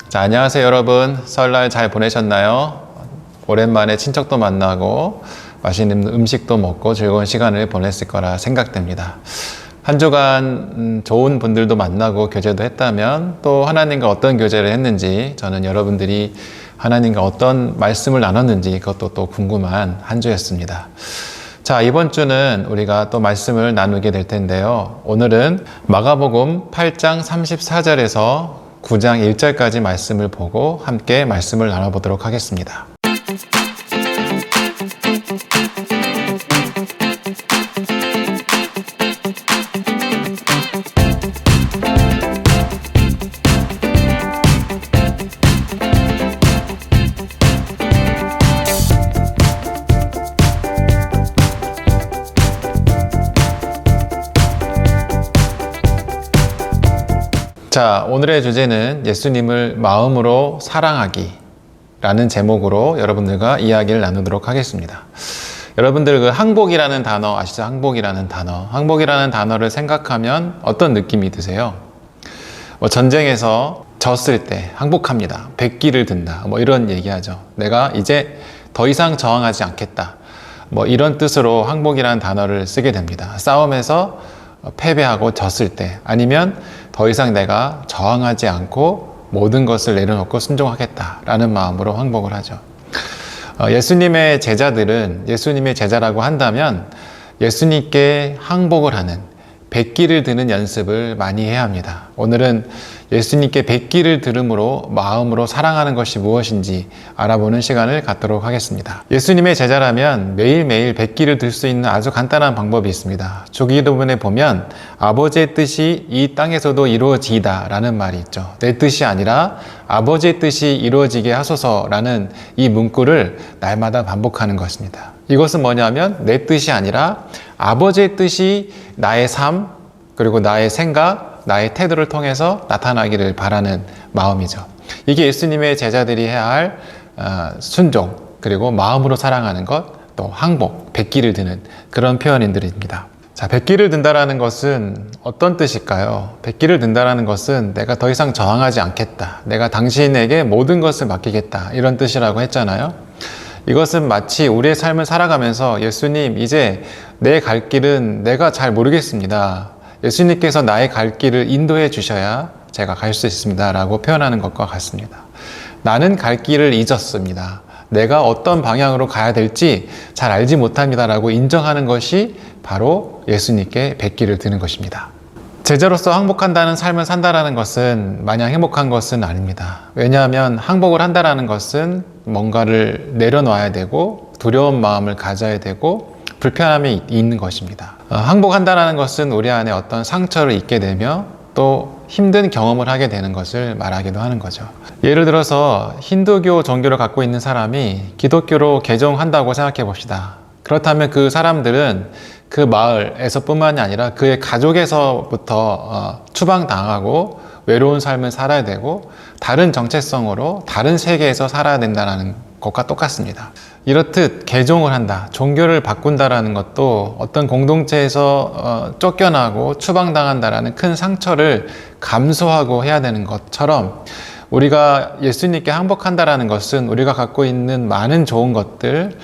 자, 안녕하세요 여러분. 설날 잘 보내셨나요? 오랜만에 친척도 만나고 맛있는 음식도 먹고 즐거운 시간을 보냈을 거라 생각됩니다. 한 주간 좋은 분들도 만나고 교제도 했다면 또 하나님과 어떤 교제를 했는지, 저는 여러분들이 하나님과 어떤 말씀을 나눴는지 그것도 또 궁금한 한 주였습니다. 자, 이번 주는 우리가 또 말씀을 나누게 될 텐데요. 오늘은 마가복음 8장 34절에서 9장 1절까지 말씀을 보고 함께 말씀을 나눠보도록 하겠습니다. 자, 오늘의 주제는 예수님을 마음으로 사랑하기 라는 제목으로 여러분들과 이야기를 나누도록 하겠습니다. 여러분들 그 항복이라는 단어 아시죠? 항복이라는 단어. 항복이라는 단어를 생각하면 어떤 느낌이 드세요? 전쟁에서 졌을 때 항복합니다. 백기를 든다. 이런 얘기하죠. 내가 이제 더 이상 저항하지 않겠다. 이런 뜻으로 항복이라는 단어를 쓰게 됩니다. 싸움에서 패배하고 졌을 때, 아니면 더 이상 내가 저항하지 않고 모든 것을 내려놓고 순종하겠다라는 마음으로 항복을 하죠. 예수님의 제자들은, 예수님의 제자라고 한다면 예수님께 항복을 하는, 백기를 드는 연습을 많이 해야 합니다. 오늘은 예수님께 백기를 들음으로 마음으로 사랑하는 것이 무엇인지 알아보는 시간을 갖도록 하겠습니다. 예수님의 제자라면 매일매일 백기를 들 수 있는 아주 간단한 방법이 있습니다. 주기도문에 보면 아버지의 뜻이 이 땅에서도 이루어지이다 라는 말이 있죠. 내 뜻이 아니라 아버지의 뜻이 이루어지게 하소서라는 이 문구를 날마다 반복하는 것입니다. 이것은 뭐냐면 내 뜻이 아니라 아버지의 뜻이 나의 삶, 그리고 나의 생각, 나의 태도를 통해서 나타나기를 바라는 마음이죠. 이게 예수님의 제자들이 해야 할 순종, 그리고 마음으로 사랑하는 것, 또 항복, 백기를 드는 그런 표현들입니다. 자, 백기를 든다라는 것은 어떤 뜻일까요? 백기를 든다라는 것은 내가 더 이상 저항하지 않겠다. 내가 당신에게 모든 것을 맡기겠다. 이런 뜻이라고 했잖아요. 이것은 마치 우리의 삶을 살아가면서 예수님, 이제 내 갈 길은 내가 잘 모르겠습니다. 예수님께서 나의 갈 길을 인도해 주셔야 제가 갈 수 있습니다 라고 표현하는 것과 같습니다. 나는 갈 길을 잊었습니다. 내가 어떤 방향으로 가야 될지 잘 알지 못합니다 라고 인정하는 것이 바로 예수님께 백기를 드는 것입니다. 제자로서 항복한다는 삶을 산다라는 것은 마냥 행복한 것은 아닙니다. 왜냐하면 항복을 한다라는 것은 뭔가를 내려놔야 되고 두려운 마음을 가져야 되고 불편함이 있는 것입니다. 항복한다는 것은 우리 안에 어떤 상처를 잊게 되며 또 힘든 경험을 하게 되는 것을 말하기도 하는 거죠. 예를 들어서 힌두교 종교를 갖고 있는 사람이 기독교로 개종한다고 생각해 봅시다. 그렇다면 그 사람들은 그 마을에서 뿐만이 아니라 그의 가족에서부터 추방당하고 외로운 삶을 살아야 되고 다른 정체성으로 다른 세계에서 살아야 된다는 것과 똑같습니다. 이렇듯 개종을 한다, 종교를 바꾼다라는 것도 어떤 공동체에서 쫓겨나고 추방당한다라는 큰 상처를 감수하고 해야 되는 것처럼 우리가 예수님께 항복한다라는 것은 우리가 갖고 있는 많은 좋은 것들,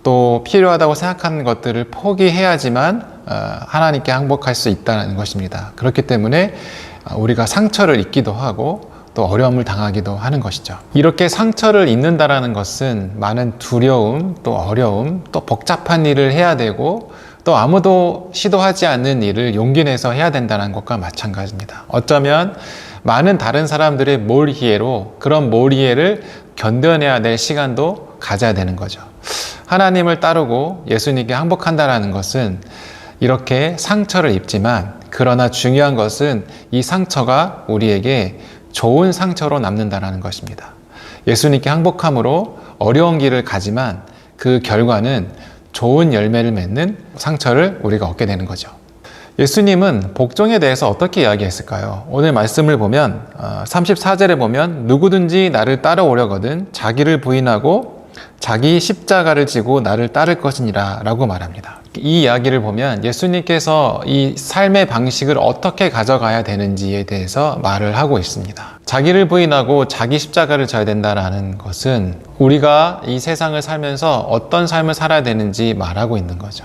또 필요하다고 생각하는 것들을 포기해야지만 하나님께 항복할 수 있다는 것입니다. 그렇기 때문에 우리가 상처를 입기도 하고 또 어려움을 당하기도 하는 것이죠. 이렇게 상처를 입는다라는 것은 많은 두려움, 또 어려움, 또 복잡한 일을 해야 되고 또 아무도 시도하지 않는 일을 용기 내서 해야 된다는 것과 마찬가지입니다. 어쩌면 많은 다른 사람들의 몰이해로 그런 몰이해를 견뎌내야 될 시간도 가져야 되는 거죠. 하나님을 따르고 예수님께 항복한다라는 것은 이렇게 상처를 입지만, 그러나 중요한 것은 이 상처가 우리에게 좋은 상처로 남는다는 것입니다. 예수님께 항복함으로 어려운 길을 가지만 그 결과는 좋은 열매를 맺는 상처를 우리가 얻게 되는 거죠. 예수님은 복종에 대해서 어떻게 이야기했을까요? 오늘 말씀을 보면 34절에 보면 누구든지 나를 따라오려거든 자기를 부인하고 자기 십자가를 지고 나를 따를 것이니라 라고 말합니다. 이 이야기를 보면 예수님께서 이 삶의 방식을 어떻게 가져가야 되는지에 대해서 말을 하고 있습니다. 자기를 부인하고 자기 십자가를 져야 된다는 것은 우리가 이 세상을 살면서 어떤 삶을 살아야 되는지 말하고 있는 거죠.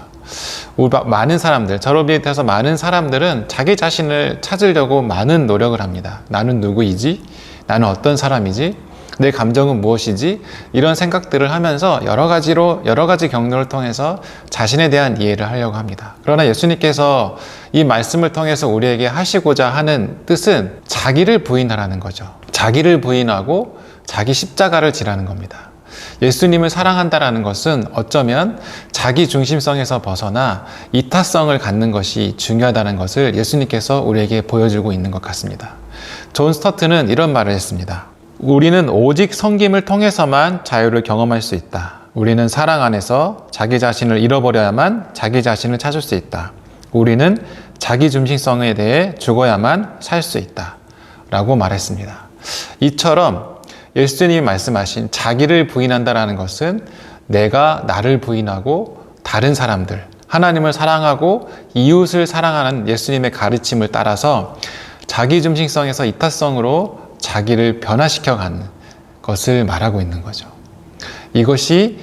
많은 사람들, 저를 비롯해서 많은 사람들은 자기 자신을 찾으려고 많은 노력을 합니다. 나는 누구이지? 나는 어떤 사람이지? 내 감정은 무엇이지? 이런 생각들을 하면서 여러 가지 경로를 통해서 자신에 대한 이해를 하려고 합니다. 그러나 예수님께서 이 말씀을 통해서 우리에게 하시고자 하는 뜻은 자기를 부인하라는 거죠. 자기를 부인하고 자기 십자가를 지라는 겁니다. 예수님을 사랑한다라는 것은 어쩌면 자기 중심성에서 벗어나 이타성을 갖는 것이 중요하다는 것을 예수님께서 우리에게 보여주고 있는 것 같습니다. 존 스터트는 이런 말을 했습니다. 우리는 오직 섬김을 통해서만 자유를 경험할 수 있다. 우리는 사랑 안에서 자기 자신을 잃어버려야만 자기 자신을 찾을 수 있다. 우리는 자기 중심성에 대해 죽어야만 살 수 있다. 라고 말했습니다. 이처럼 예수님이 말씀하신 자기를 부인한다는 것은 내가 나를 부인하고 다른 사람들, 하나님을 사랑하고 이웃을 사랑하는 예수님의 가르침을 따라서 자기 중심성에서 이타성으로 자기를 변화시켜가는 것을 말하고 있는 거죠. 이것이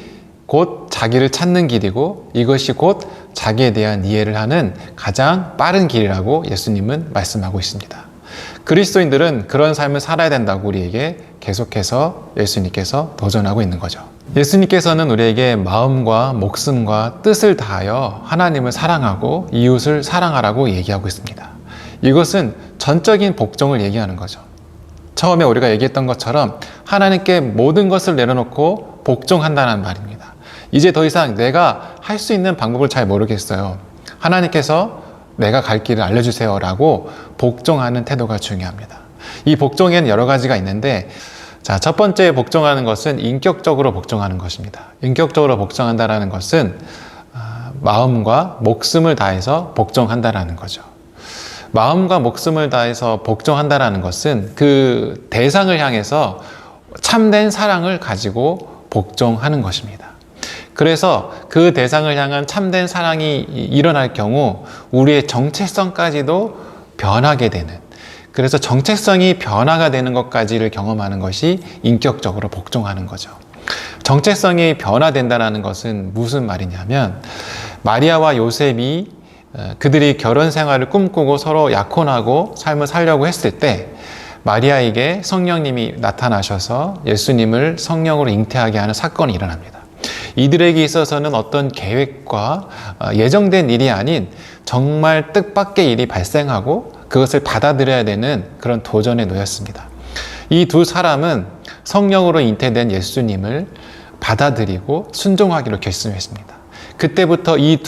곧 자기를 찾는 길이고 이것이 곧 자기에 대한 이해를 하는 가장 빠른 길이라고 예수님은 말씀하고 있습니다. 그리스도인들은 그런 삶을 살아야 된다고 우리에게 계속해서 예수님께서 도전하고 있는 거죠. 예수님께서는 우리에게 마음과 목숨과 뜻을 다하여 하나님을 사랑하고 이웃을 사랑하라고 얘기하고 있습니다. 이것은 전적인 복종을 얘기하는 거죠. 처음에 우리가 얘기했던 것처럼 하나님께 모든 것을 내려놓고 복종한다는 말입니다. 이제 더 이상 내가 할 수 있는 방법을 잘 모르겠어요. 하나님께서 내가 갈 길을 알려주세요 라고 복종하는 태도가 중요합니다. 이 복종에는 여러 가지가 있는데 첫 번째 복종하는 것은 인격적으로 복종하는 것입니다. 인격적으로 복종한다는 것은 마음과 목숨을 다해서 복종한다는 거죠. 마음과 목숨을 다해서 복종한다는 것은 그 대상을 향해서 참된 사랑을 가지고 복종하는 것입니다. 그래서 그 대상을 향한 참된 사랑이 일어날 경우 우리의 정체성까지도 변하게 되는, 그래서 정체성이 변화가 되는 것까지를 경험하는 것이 인격적으로 복종하는 거죠. 정체성이 변화된다는 것은 무슨 말이냐면 마리아와 요셉이 그들이 결혼 생활을 꿈꾸고 서로 약혼하고 삶을 살려고 했을 때 마리아에게 성령님이 나타나셔서 예수님을 성령으로 잉태하게 하는 사건이 일어납니다. 이들에게 있어서는 어떤 계획과 예정된 일이 아닌 정말 뜻밖의 일이 발생하고 그것을 받아들여야 되는 그런 도전에 놓였습니다. 이 두 사람은 성령으로 잉태된 예수님을 받아들이고 순종하기로 결심했습니다. 그때부터 이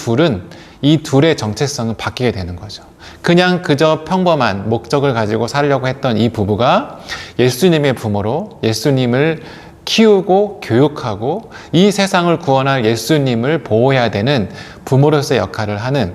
둘의 정체성은 바뀌게 되는 거죠. 그냥 그저 평범한 목적을 가지고 살려고 했던 이 부부가 예수님의 부모로 예수님을 키우고 교육하고 이 세상을 구원할 예수님을 보호해야 되는 부모로서의 역할을 하는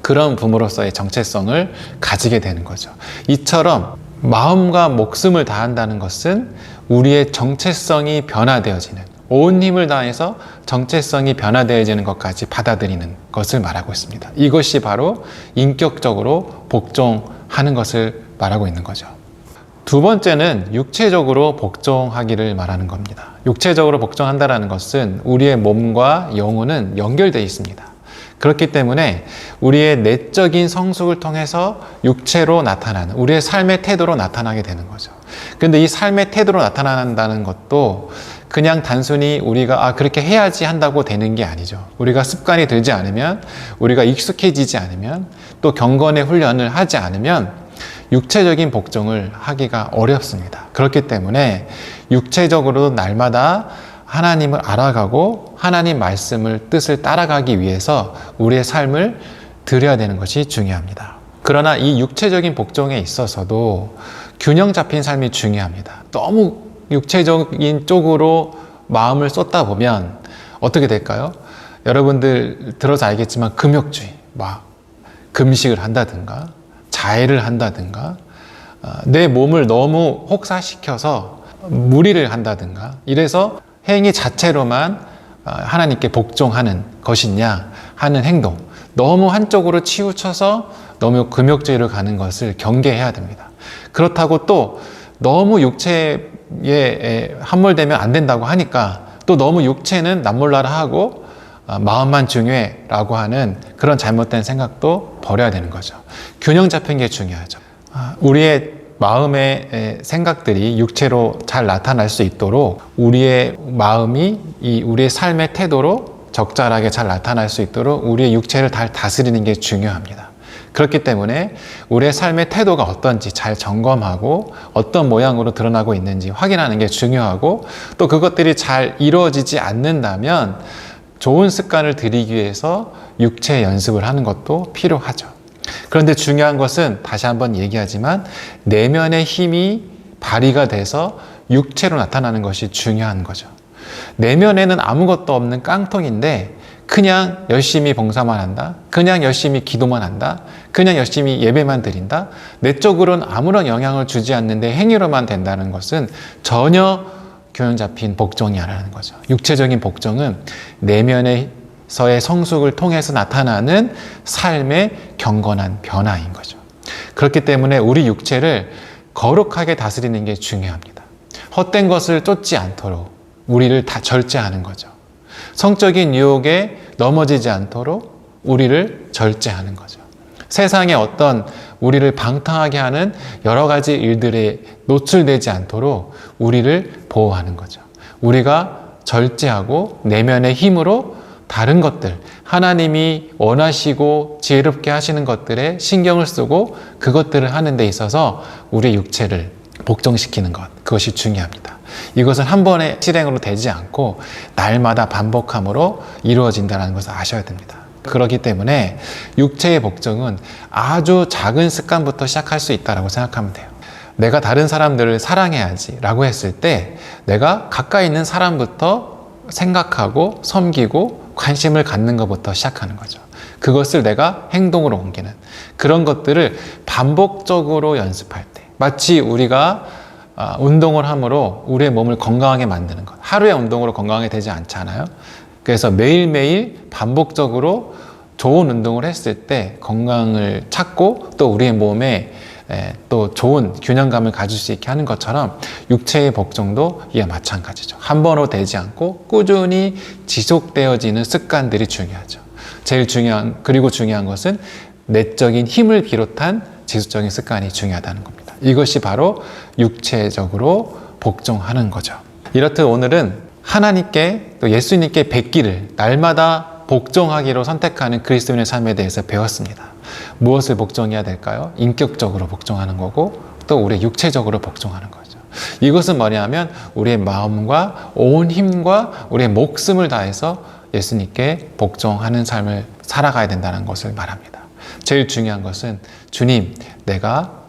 그런 부모로서의 정체성을 가지게 되는 거죠. 이처럼 마음과 목숨을 다한다는 것은 우리의 정체성이 변화되어지는, 온 힘을 다해서 정체성이 변화되어지는 것까지 받아들이는 것을 말하고 있습니다. 이것이 바로 인격적으로 복종하는 것을 말하고 있는 거죠. 두 번째는 육체적으로 복종하기를 말하는 겁니다. 육체적으로 복종한다는 것은 우리의 몸과 영혼은 연결되어 있습니다. 그렇기 때문에 우리의 내적인 성숙을 통해서 육체로 나타나는, 우리의 삶의 태도로 나타나게 되는 거죠. 근데 이 삶의 태도로 나타난다는 것도 그냥 단순히 우리가 그렇게 해야지 한다고 되는 게 아니죠. 우리가 습관이 들지 않으면, 우리가 익숙해지지 않으면, 또 경건의 훈련을 하지 않으면 육체적인 복종을 하기가 어렵습니다. 그렇기 때문에 육체적으로도 날마다 하나님을 알아가고 하나님 말씀을, 뜻을 따라가기 위해서 우리의 삶을 드려야 되는 것이 중요합니다. 그러나 이 육체적인 복종에 있어서도 균형 잡힌 삶이 중요합니다. 너무 육체적인 쪽으로 마음을 쏟다 보면 어떻게 될까요? 여러분들 들어서 알겠지만 금욕주의, 금식을 한다든가 자해를 한다든가 내 몸을 너무 혹사시켜서 무리를 한다든가 이래서 행위 자체로만 하나님께 복종하는 것이냐, 하는 행동, 너무 한쪽으로 치우쳐서 너무 금욕주의로 가는 것을 경계해야 됩니다. 그렇다고 또 너무 육체에 함몰되면 안 된다고 하니까 또 너무 육체는 남몰라라 하고 마음만 중요해라고 하는 그런 잘못된 생각도 버려야 되는 거죠. 균형 잡힌 게 중요하죠. 우리의 마음의 생각들이 육체로 잘 나타날 수 있도록 우리의 마음이 우리의 삶의 태도로 적절하게 잘 나타날 수 있도록 우리의 육체를 잘 다스리는 게 중요합니다. 그렇기 때문에 우리의 삶의 태도가 어떤지 잘 점검하고 어떤 모양으로 드러나고 있는지 확인하는 게 중요하고, 또 그것들이 잘 이루어지지 않는다면 좋은 습관을 들이기 위해서 육체 연습을 하는 것도 필요하죠. 그런데 중요한 것은 다시 한번 얘기하지만 내면의 힘이 발휘가 돼서 육체로 나타나는 것이 중요한 거죠. 내면에는 아무것도 없는 깡통인데 그냥 열심히 봉사만 한다, 그냥 열심히 기도만 한다, 그냥 열심히 예배만 드린다, 내적으로는 아무런 영향을 주지 않는데 행위로만 된다는 것은 전혀 균형 잡힌 복종이 아니라는 거죠. 육체적인 복종은 내면에서의 성숙을 통해서 나타나는 삶의 경건한 변화인 거죠. 그렇기 때문에 우리 육체를 거룩하게 다스리는 게 중요합니다. 헛된 것을 쫓지 않도록 우리를 다 절제하는 거죠. 성적인 유혹에 넘어지지 않도록 우리를 절제하는 거죠. 세상에 어떤 우리를 방탕하게 하는 여러 가지 일들에 노출되지 않도록 우리를 보호하는 거죠. 우리가 절제하고 내면의 힘으로 다른 것들, 하나님이 원하시고 지혜롭게 하시는 것들에 신경을 쓰고 그것들을 하는 데 있어서 우리의 육체를 복종시키는 것, 그것이 중요합니다. 이것은 한 번의 실행으로 되지 않고 날마다 반복함으로 이루어진다는 것을 아셔야 됩니다. 그렇기 때문에 육체의 복종은 아주 작은 습관부터 시작할 수 있다고 생각하면 돼요. 내가 다른 사람들을 사랑해야지 라고 했을 때 내가 가까이 있는 사람부터 생각하고 섬기고 관심을 갖는 것부터 시작하는 거죠. 그것을 내가 행동으로 옮기는 그런 것들을 반복적으로 연습할 때, 마치 우리가 운동을 함으로 우리의 몸을 건강하게 만드는 것, 하루의 운동으로 건강하게 되지 않잖아요. 그래서 매일매일 반복적으로 좋은 운동을 했을 때 건강을 찾고 또 우리의 몸에 또 좋은 균형감을 가질 수 있게 하는 것처럼 육체의 복종도 이와 마찬가지죠. 한 번으로 되지 않고 꾸준히 지속되어지는 습관들이 중요하죠. 그리고 중요한 것은 내적인 힘을 비롯한 지속적인 습관이 중요하다는 겁니다. 이것이 바로 육체적으로 복종하는 거죠. 이렇듯 오늘은 하나님께 또 예수님께 뵙기를 날마다 복종하기로 선택하는 그리스도인의 삶에 대해서 배웠습니다. 무엇을 복종해야 될까요? 인격적으로 복종하는 거고 또 우리 육체적으로 복종하는 거죠. 이것은 뭐냐면 우리의 마음과 온 힘과 우리의 목숨을 다해서 예수님께 복종하는 삶을 살아가야 된다는 것을 말합니다. 제일 중요한 것은 주님, 내가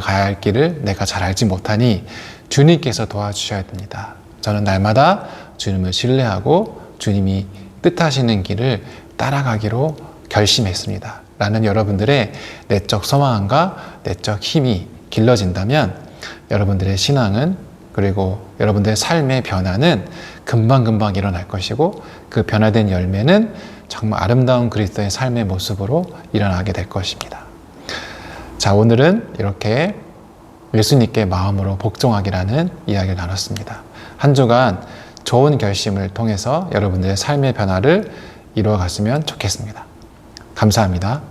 가야 할 길을 내가 잘 알지 못하니 주님께서 도와주셔야 됩니다. 저는 날마다 주님을 신뢰하고 주님이 뜻하시는 길을 따라가기로 결심했습니다. 라는 여러분들의 내적 소망과 내적 힘이 길러진다면 여러분들의 신앙은, 그리고 여러분들의 삶의 변화는 금방금방 일어날 것이고 그 변화된 열매는 정말 아름다운 그리스도의 삶의 모습으로 일어나게 될 것입니다. 자, 오늘은 이렇게 예수님께 마음으로 복종하기라는 이야기를 나눴습니다. 한 주간 좋은 결심을 통해서 여러분들의 삶의 변화를 이루어갔으면 좋겠습니다. 감사합니다.